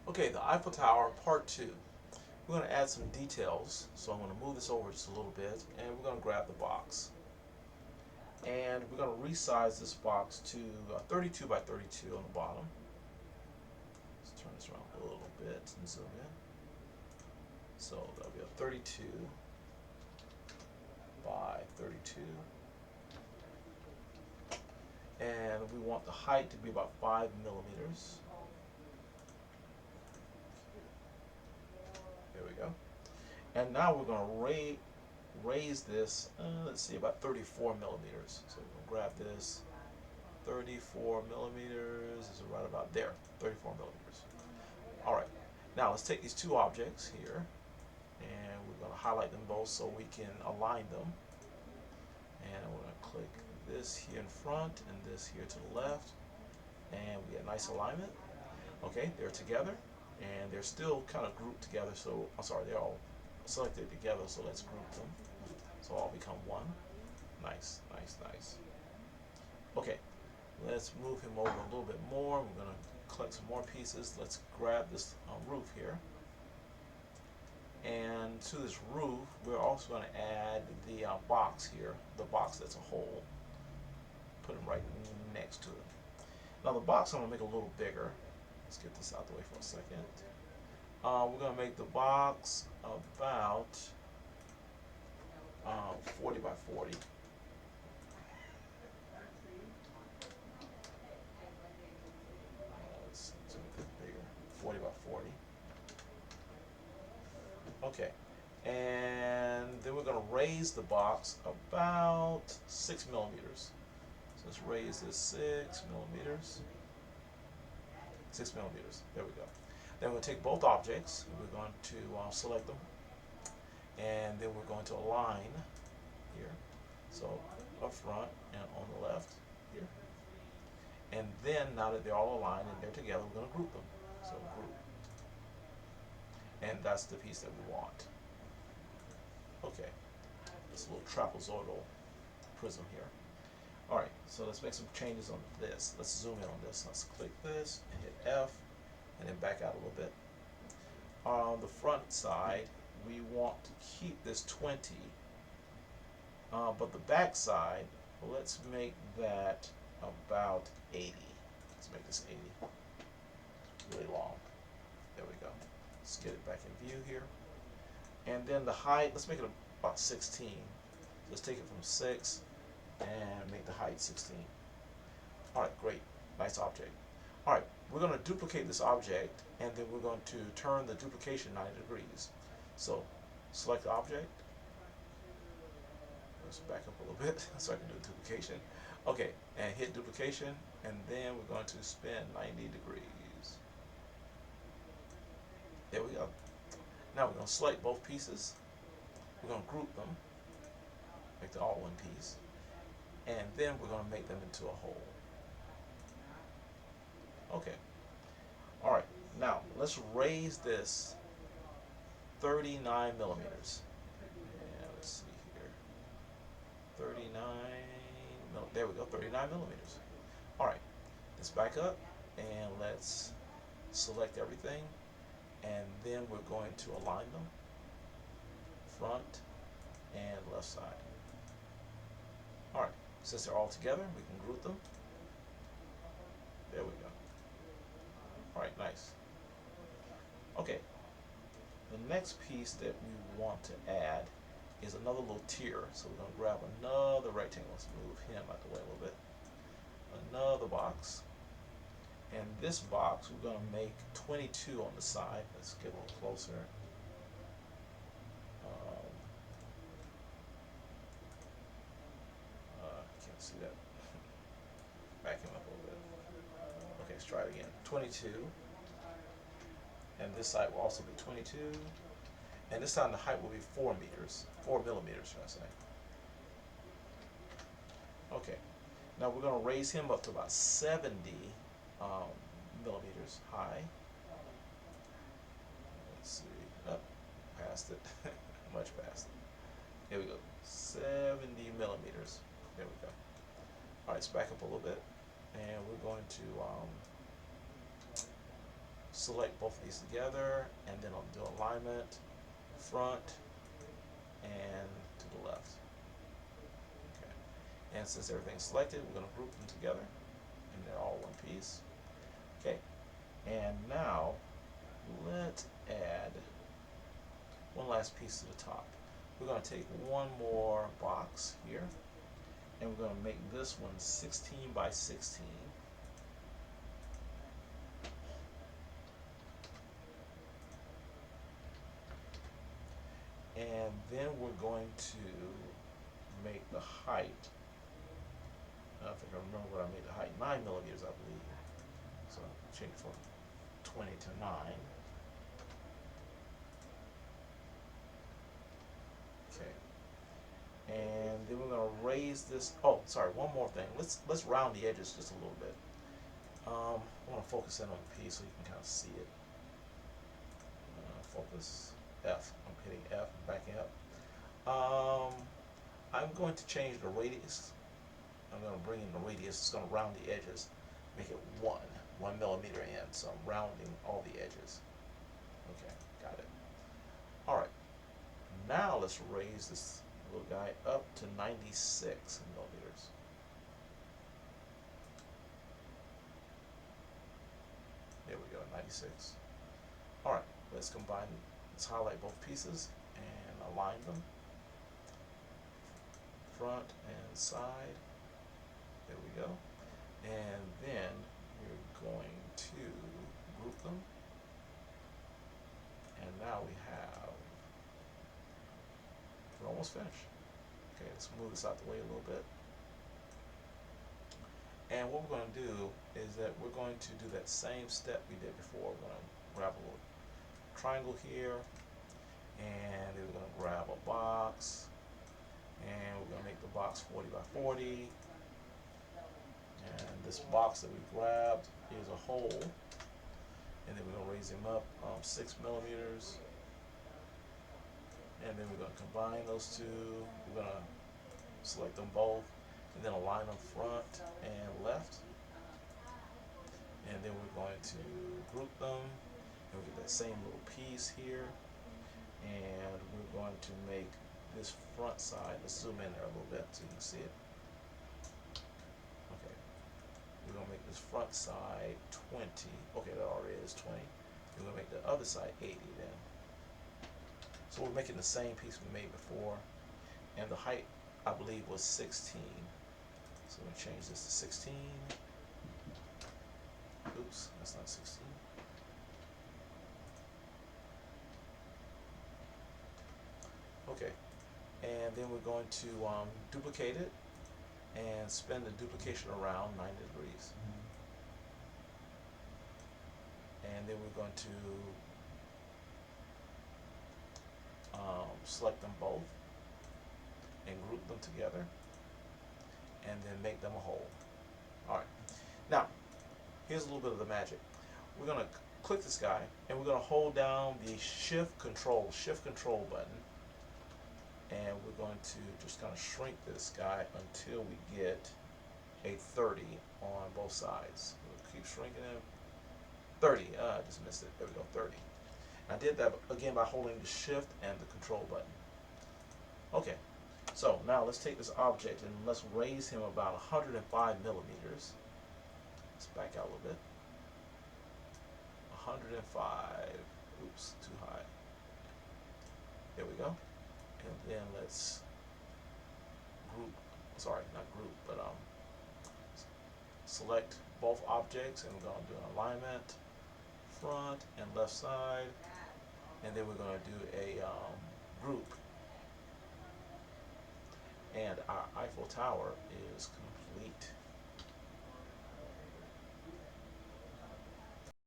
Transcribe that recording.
Okay, the Eiffel Tower, part two. We're going to add some details, so I'm going to move this over just a little bit, and we're going to grab the box. And we're going to resize this box to 32 by 32 on the bottom. Let's turn this around a little bit and zoom in. So that'll be a 32 by 32. And we want the height to be about 5 millimeters. There we go. And now we're going to raise this, let's see, about 34 millimeters. So we're going to grab this. 34 millimeters is right about there. 34 millimeters. All right. Now let's take these two objects here, and we're going to highlight them both so we can align them. And we're going to click this here in front and this here to the left, and we get nice alignment. Okay, they're together, and they're still kind of grouped together. So I'm sorry, they're all selected together. So let's group them. So all become one. Nice, nice, nice. Okay, let's move him over a little bit more. We're going to collect some more pieces. Let's grab this roof here. And to this roof, we're also going to add the box here, the box that's a hole. Put them right next to it. Now the box I'm going to make a little bigger. Let's get this out the way for a second. We're going to make the box about 40 by 40. Let's make it bigger. 40 by 40. Okay. And then we're going to raise the box about 6 millimeters. So let's raise this 6 millimeters. 6 millimeters. There we go. Then we'll take both objects. We're going to select them. And then we're going to align here. So up front and on the left here. And then now that they're all aligned and they're together, we're going to group them. So group. And that's the piece that we want. Okay. This little trapezoidal prism here. Alright, so let's make some changes on this. Let's zoom in on this. Let's click this and hit F and then back out a little bit. On the front side, we want to keep this 20, but the back side, let's make that about 80. Let's make this 80. Really long. There we go. Let's get it back in view here. And then the height, let's make it about 16. Let's take it from 6 and make the height 16. Alright, great. Nice object. Alright, we're going to duplicate this object, and then we're going to turn the duplication 90 degrees. So, select the object. Let's back up a little bit so I can do duplication. Okay, and hit duplication, and then we're going to spin 90 degrees. There we go. Now we're going to select both pieces. We're going to group them, make them all one piece, and then we're going to make them into a whole. Okay. Alright, now let's raise this 39 millimeters. And let's see here. 39, there we go, 39 millimeters. Alright, let's back up and let's select everything, and then we're going to align them, front and left side. Alright, since they're all together, we can group them. There we go. Alright, nice. Okay, the next piece that we want to add is another little tier. So we're going to grab another rectangle. Let's move him out the way a little bit. Another box. And this box we're going to make 22 on the side. Let's get a little closer. Can't see that. Back him up a little bit. Okay, let's try it again. 22. And this side will also be 22. And this time the height will be 4 millimeters, should I say. Okay. Now we're going to raise him up to about 70 millimeters high. Let's see. Up, past it. Much past it. There we go. 70 millimeters. There we go. Alright, let's back up a little bit. And we're going to select both of these together, and then I'll do alignment, front, and to the left. Okay. And since everything's selected, we're going to group them together, and they're all one piece. Okay. And now, let's add one last piece to the top. We're going to take one more box here, and we're going to make this one 16 by 16. And then we're going to make the height, I think I remember what I made the height, 9 millimeters, I believe. So I'll change from 20 to 9. Okay. And then we're going to raise this, oh, sorry, one more thing. Let's round the edges just a little bit. I want to focus in on the piece so you can kind of see it. Focus, F. I'm hitting F, backing up. I'm going to change the radius. I'm going to bring in the radius. It's going to round the edges, make it 1 millimeter in. So I'm rounding all the edges. Okay, got it. All right. Now let's raise this little guy up to 96 millimeters. There we go, 96. All right, let's combine. Let's highlight both pieces and align them. Front and side. There we go. And then we're going to group them. And now we're almost finished. Okay, let's move this out the way a little bit. And what we're going to do is that we're going to do that same step we did before. We're going to grab a little triangle here, and then we're going to grab a box, and we're going to make the box 40 by 40. And this box that we grabbed is a hole, and then we're going to raise him up 6 millimeters. And then we're going to combine those two. We're going to select them both, and then align them front and left. And then we're going to group them, and we get that same little piece here. And we're going to make this front side, let's zoom in there a little bit so you can see it. Okay, we're going to make this front side 20. Okay, that already is 20. We're going to make the other side 80 then. So we're making the same piece we made before, and the height, I believe, was 16. So we're going to change this to 16. Oops, that's not 16. Okay, and then we're going to duplicate it and spin the duplication around 90 degrees. And then we're going to select them both and group them together, and then make them a whole. Alright, now here's a little bit of the magic. We're going to click this guy, and we're going to hold down the shift control button, and we're going to just kind of shrink this guy until we get a 30 on both sides. We'll keep shrinking him. 30, I just missed it. There we go, 30. I did that again by holding the shift and the control button. Okay, so now let's take this object and let's raise him about 105 millimeters. Let's back out a little bit. 105. Oops, too high. There we go. And then let's group, sorry, not group, but select both objects, and we're going to do an alignment, front and left side, and then we're going to do a group. And our Eiffel Tower is complete.